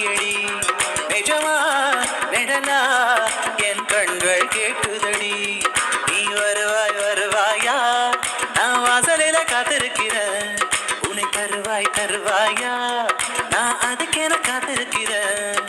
காட்சியடி நிஜமா நிழலா என் கண்கள் கேட்குதடி நீ வருவாய் வருவாயா நான் வாசலில காத்திருக்கிறேன் உன்னை தருவாய் தருவாயா நான் அதுக்கென காத்திருக்கிறேன்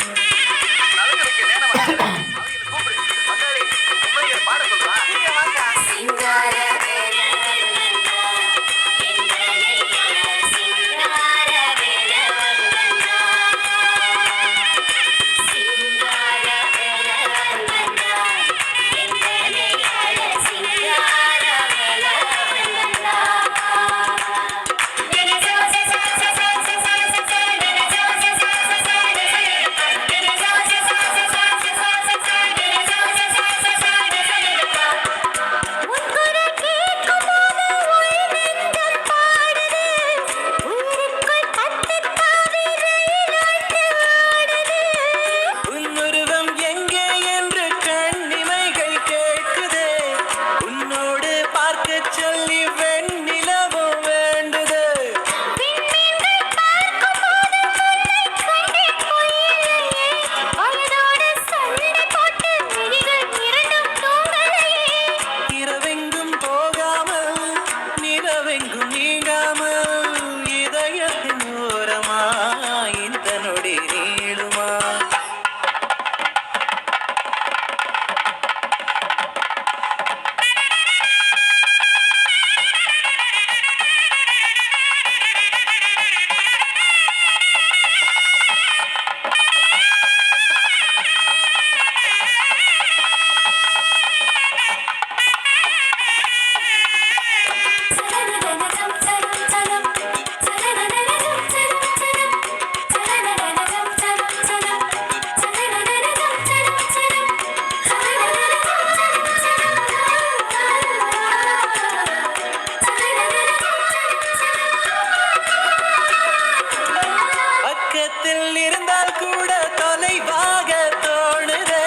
இருந்தால் கூட தொலைவாக தோணுதே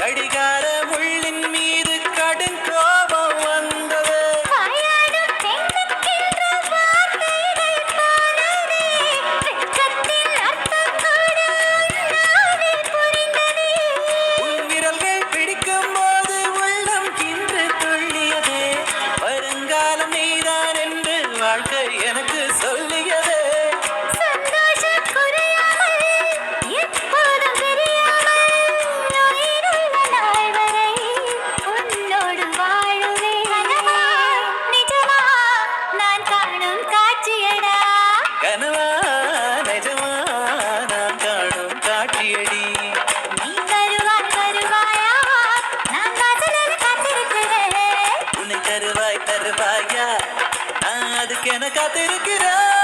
கடிகார முள்ளின் மீது கடும் கோபம் வந்தது உன் விரல்கள் பிடிக்கும் போது உள்ளம் கின்று துள்ளியதே வருங்காலம் நீதான் என்று வாழ்க்கை எனக்கு சொல்லியதே கனவா நிஜமா நான் காணும் காட்சியடி நீ வருவாய் வருவாயா நான் வாசலில் காத்திருக்கிறேன் உன்னை தருவாய் தருவாயா நான் அதுக்கென காத்திருக்கிறேன்